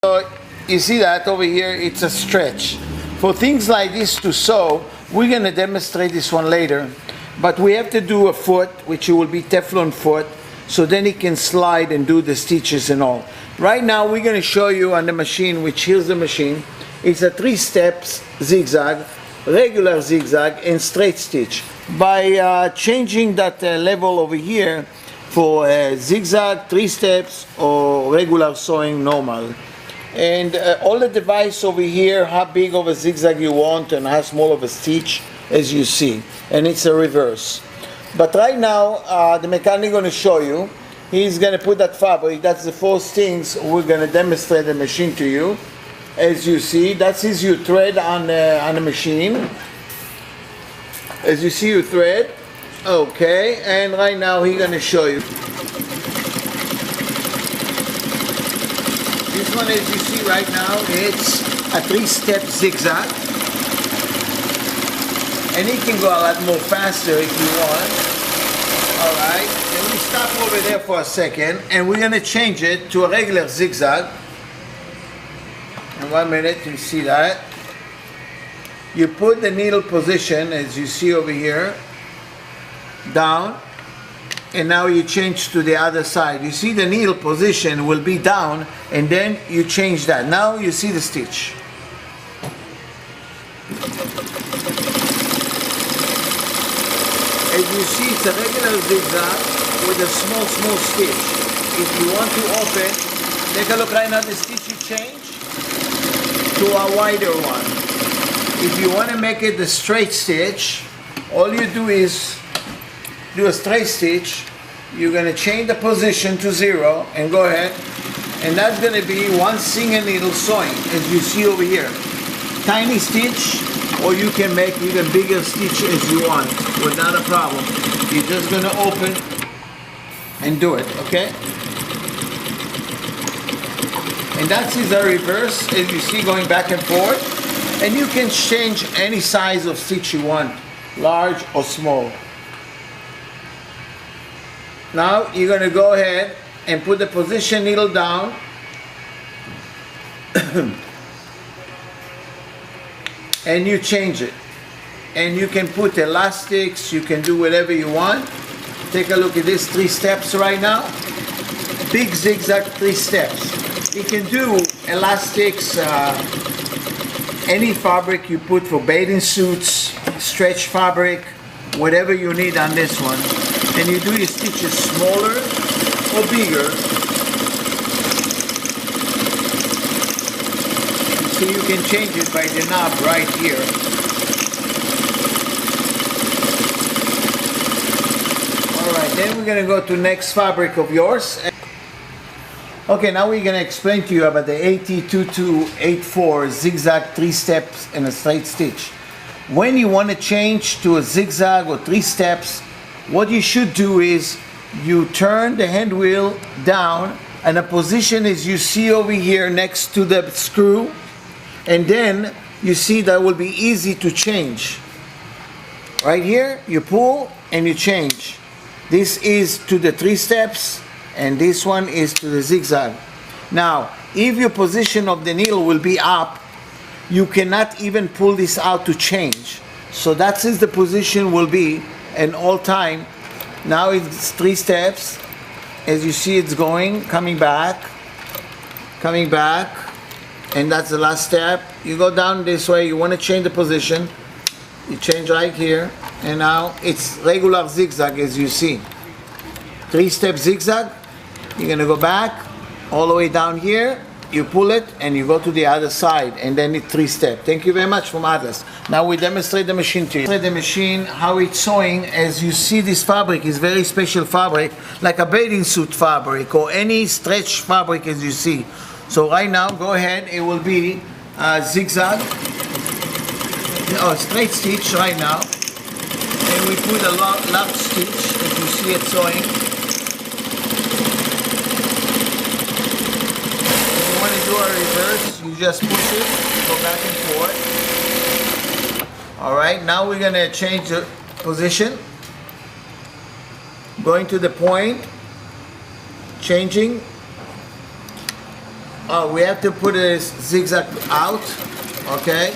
So you see that over here, it's a stretch. For things like this to sew, we're going to demonstrate this one later, but we have to do a foot, which will be Teflon foot, so then it can slide and do the stitches and all. Right now we're going to show you on the machine, which here's the machine. It's a 3 steps zigzag, regular zigzag, and straight stitch. By changing that level over here for zigzag, 3 steps, or regular sewing normal. And all the device over here, how big of a zigzag you want and how small of a stitch, as you see. And it's a reverse. But right now, the mechanic is going to show you. He's going to put that fabric. That's the 4 things we're going to demonstrate the machine to you. As you see, that's his you thread on the machine. As you see, you thread. Okay, and right now he's going to show you. This one, as you see right now, it's a 3-step zigzag. And it can go a lot more faster if you want. Alright, then we stop over there for a second and we're going to change it to a regular zigzag. In 1 minute, you see that. You put the needle position, as you see over here, down. And now you change to the other side. You see the needle position will be down, and then you change that. Now you see the stitch. As you see, it's a regular zigzag with a small stitch. If you want to open, take a look right now, the stitch you change to a wider one. If you want to make it the straight stitch, all you do is do a straight stitch. You're going to change the position to 0 and go ahead, and that's going to be 1 single needle sewing, as you see over here. Tiny stitch, or you can make even bigger stitch as you want without a problem. You're just going to open and do it, okay? And that is a reverse, as you see, going back and forth. And you can change any size of stitch you want, large or small. Now you're going to go ahead and put the position needle down. And you change it. And you can put elastics, you can do whatever you want. Take a look at this 3 steps right now. Big zigzag 3 steps. You can do elastics, any fabric you put for bathing suits, stretch fabric, whatever you need on this one. And you do your stitches smaller or bigger. So you can change it by the knob right here. Alright, then we're going to go to next fabric of yours. Okay, now we're going to explain to you about the AT2284 zigzag 3 steps and a straight stitch. When you want to change to a zigzag or 3 steps, what you should do is you turn the hand wheel down, and the position is you see over here next to the screw, and then you see that will be easy to change. Right here you pull and you change. This is to the 3 steps and this one is to the zigzag. Now if your position of the needle will be up, you cannot even pull this out to change. So that is the position will be and all time. Now it's 3 steps. As you see, it's going, coming back, and that's the last step. You go down this way, you want to change the position, you change right here, and now it's regular zigzag, as you see. 3-step zigzag. You're going to go back all the way down here, you pull it and you go to the other side, and then it's 3-step. Thank you very much from Atlas. Now we demonstrate the machine to you. The machine, how it's sewing. As you see, this fabric is very special fabric, like a bathing suit fabric or any stretch fabric, as you see. So right now, go ahead, it will be zigzag or straight stitch right now, and we put a lock stitch, as you see it sewing. Do a reverse, you just push it, go back and forth. Alright, now we're going to change the position. Going to the point, changing, We have to put a zigzag out, okay?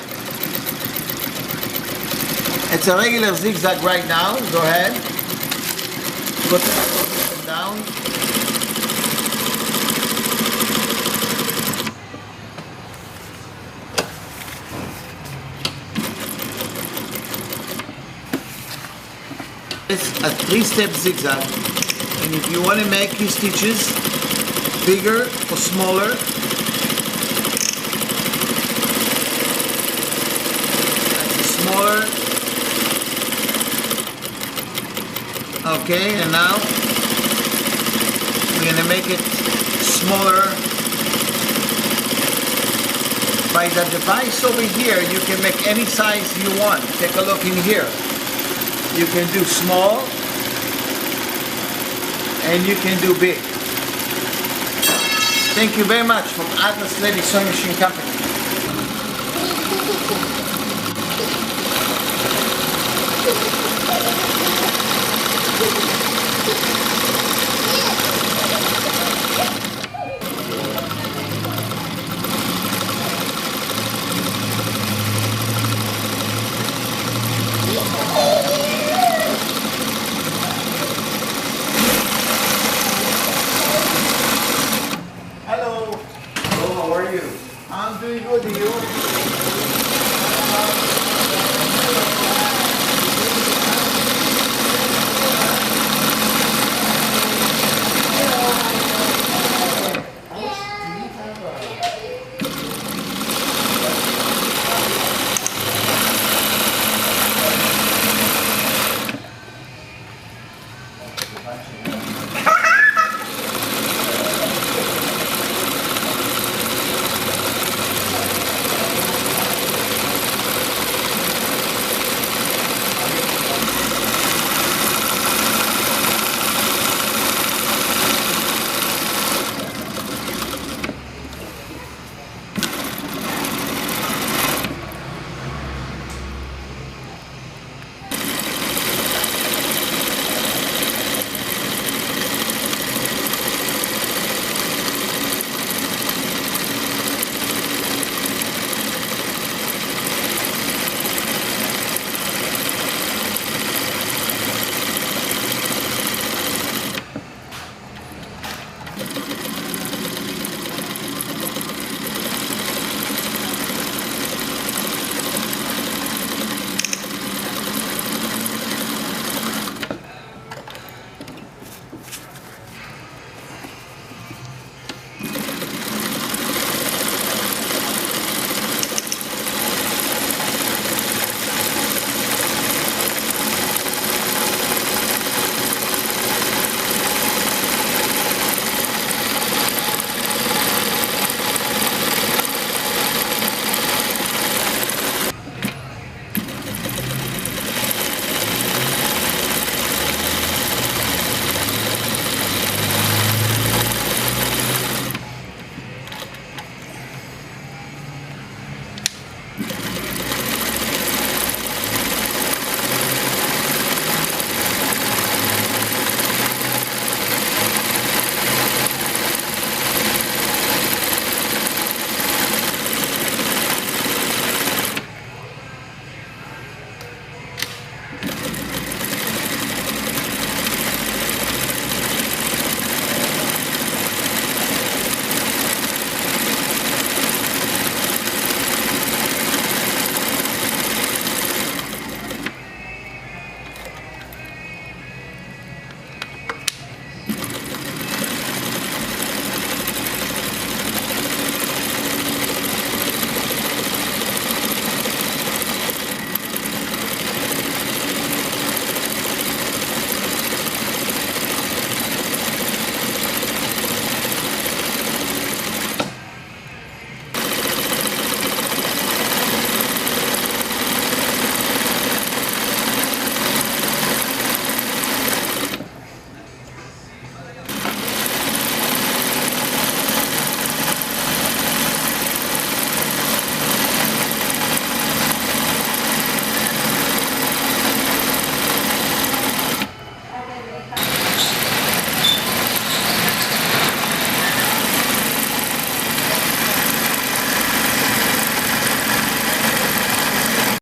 It's a regular zigzag right now. Go ahead. Put it down. It's a 3-step zigzag, and if you want to make your stitches bigger or smaller, that's smaller. Okay, and now we're going to make it smaller. By the device over here, you can make any size you want. Take a look in here. You can do small and you can do big. Thank you very much from Atlas Lady Sewing Machine Company. Hello, how are you? I'm doing good, you?